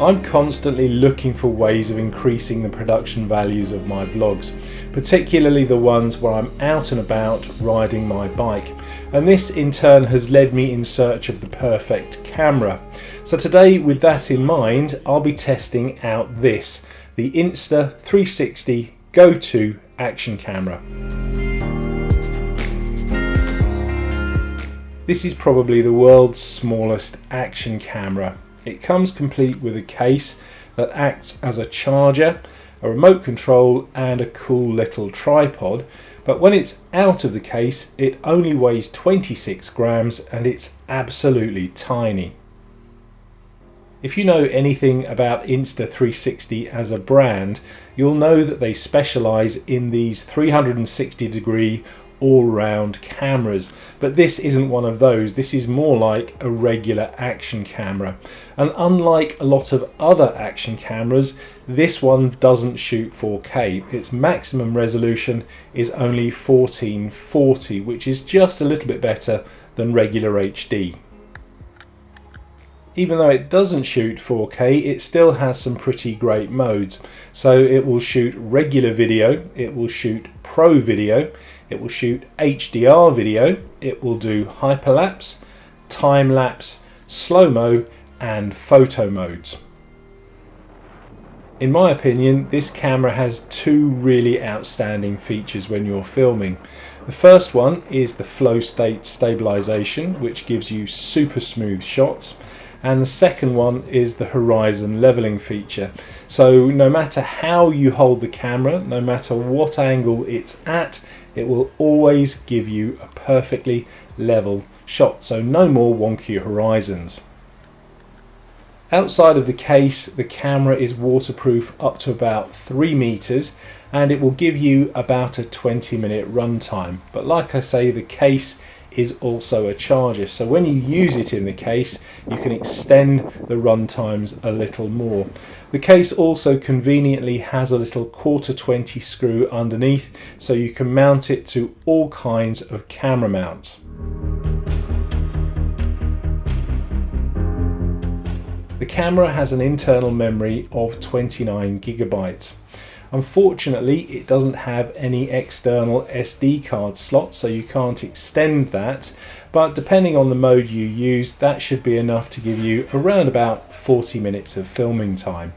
I'm constantly looking for ways of increasing the production values of my vlogs, particularly the ones where I'm out and about riding my bike. And this in turn has led me in search of the perfect camera. So today, with that in mind, I'll be testing out this, the Insta360 Go2 action camera. This is probably the world's smallest action camera. It comes complete with a case that acts as a charger, a remote control and a cool little tripod, but when it's out of the case it only weighs 26 grams and it's absolutely tiny. If you know anything about Insta360 as a brand, you'll know that they specialise in these 360-degree all-round cameras, but this isn't one of those. This is more like a regular action camera, and unlike a lot of other action cameras, this one doesn't shoot 4K. Its maximum resolution is only 1440, which is just a little bit better than regular HD. Even though it doesn't shoot 4K, it still has some pretty great modes. So it will shoot regular video, it will shoot pro video, it will shoot HDR video, it will do hyperlapse, time-lapse, slow-mo and photo modes. In my opinion, this camera has two really outstanding features when you're filming. The first one is the flow state stabilization, which gives you super smooth shots. And the second one is the horizon leveling feature. So no matter how you hold the camera, no matter what angle it's at, it will always give you a perfectly level shot, so no more wonky horizons. Outside of the case, the camera is waterproof up to about 3 meters and it will give you about a 20-minute runtime. But like I say, the case is also a charger, so when you use it in the case you can extend the run times a little more. The case also conveniently has a little 1/4 screw underneath, so you can mount it to all kinds of camera mounts. The camera has an internal memory of 29 gigabytes. Unfortunately, it doesn't have any external SD card slot, so you can't extend that, but depending on the mode you use, that should be enough to give you around about 40 minutes of filming time.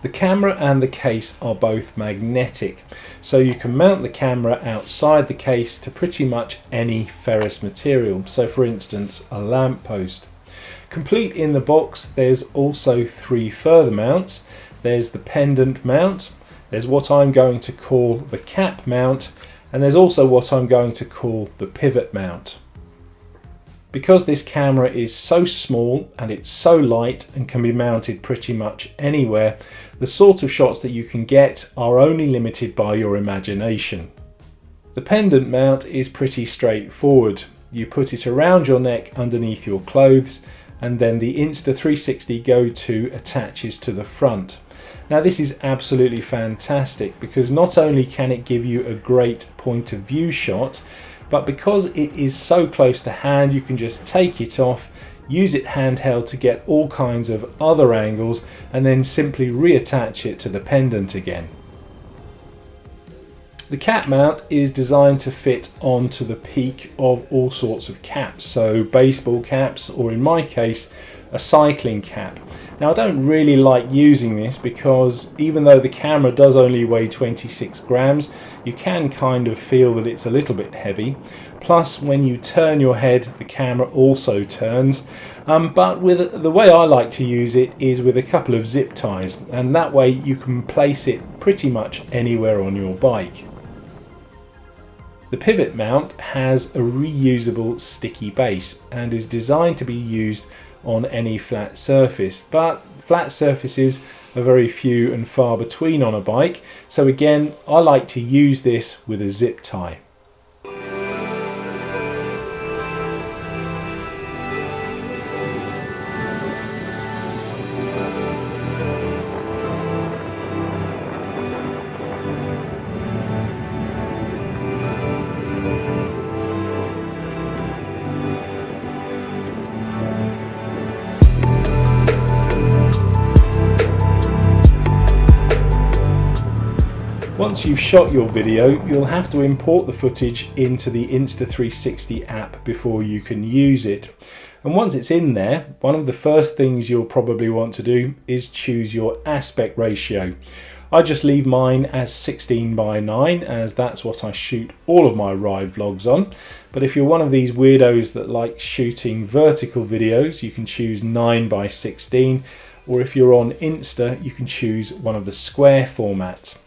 The camera and the case are both magnetic, so you can mount the camera outside the case to pretty much any ferrous material, so for instance a lamp post. Complete in the box, there's also 3 further mounts. There's the Pendant Mount, there's what I'm going to call the Cap Mount, and there's also what I'm going to call the Pivot Mount. Because this camera is so small and it's so light and can be mounted pretty much anywhere, the sort of shots that you can get are only limited by your imagination. The Pendant Mount is pretty straightforward. You put it around your neck underneath your clothes, and then the Insta360 Go2 attaches to the front. Now this is absolutely fantastic because not only can it give you a great point of view shot, but because it is so close to hand you can just take it off, use it handheld to get all kinds of other angles and then simply reattach it to the pendant again. The cap mount is designed to fit onto the peak of all sorts of caps, so baseball caps, or in my case a cycling cap. Now I don't really like using this because even though the camera does only weigh 26 grams, you can kind of feel that it's a little bit heavy. Plus when you turn your head the camera also turns, but with the way I like to use it is with a couple of zip ties, and that way you can place it pretty much anywhere on your bike. The pivot mount has a reusable sticky base and is designed to be used on any flat surface, but flat surfaces are very few and far between on a bike, so again I like to use this with a zip tie. once you've shot your video, you'll have to import the footage into the Insta360 app before you can use it. And once it's in there, one of the first things you'll probably want to do is choose your aspect ratio. I just leave mine as 16:9 as that's what I shoot all of my ride vlogs on. But if you're one of these weirdos that like shooting vertical videos, you can choose 9:16, or if you're on Insta, you can choose one of the square formats.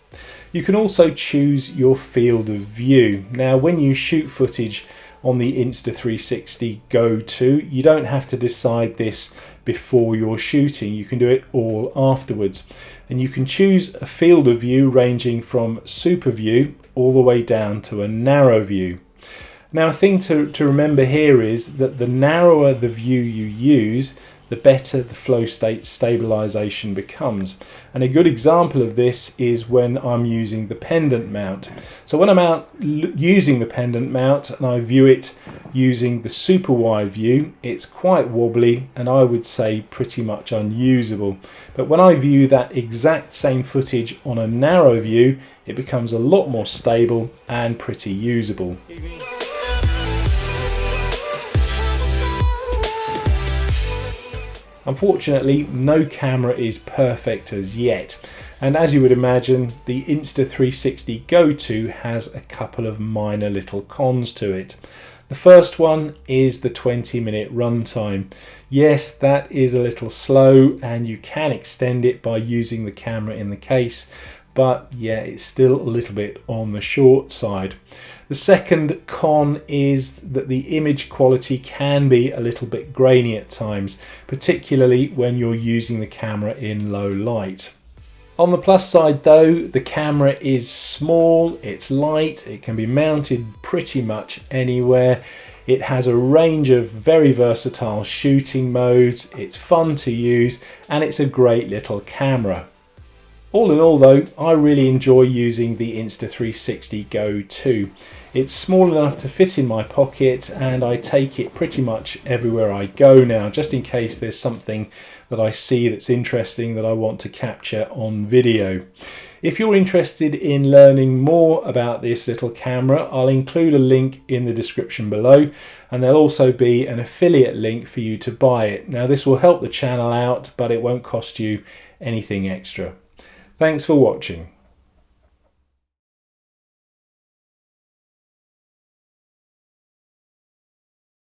You can also choose your field of view. Now, when you shoot footage on the Insta360 Go2, you don't have to decide this before you're shooting. You can do it all afterwards. And you can choose a field of view ranging from super view all the way down to a narrow view. Now, a thing to remember here is that the narrower the view you use, the better the flow state stabilization becomes. And a good example of this is when I'm using the Pendant Mount. So when I'm out using the Pendant Mount and I view it using the super wide view, it's quite wobbly and I would say pretty much unusable. But when I view that exact same footage on a narrow view, it becomes a lot more stable and pretty usable. Unfortunately, no camera is perfect as yet, and as you would imagine, the Insta360 Go2 has a couple of minor little cons to it. The first one is the 20-minute runtime. Yes, that is a little slow and you can extend it by using the camera in the case, but yeah, it's still a little bit on the short side. The second con is that the image quality can be a little bit grainy at times, particularly when you're using the camera in low light. On the plus side though, the camera is small, it's light, it can be mounted pretty much anywhere. It has a range of very versatile shooting modes, it's fun to use, and it's a great little camera. All in all though, I really enjoy using the Insta360 Go2. It's small enough to fit in my pocket and I take it pretty much everywhere I go now, just in case there's something that I see that's interesting that I want to capture on video. If you're interested in learning more about this little camera, I'll include a link in the description below, and there'll also be an affiliate link for you to buy it. Now, this will help the channel out, but it won't cost you anything extra. Thanks for watching.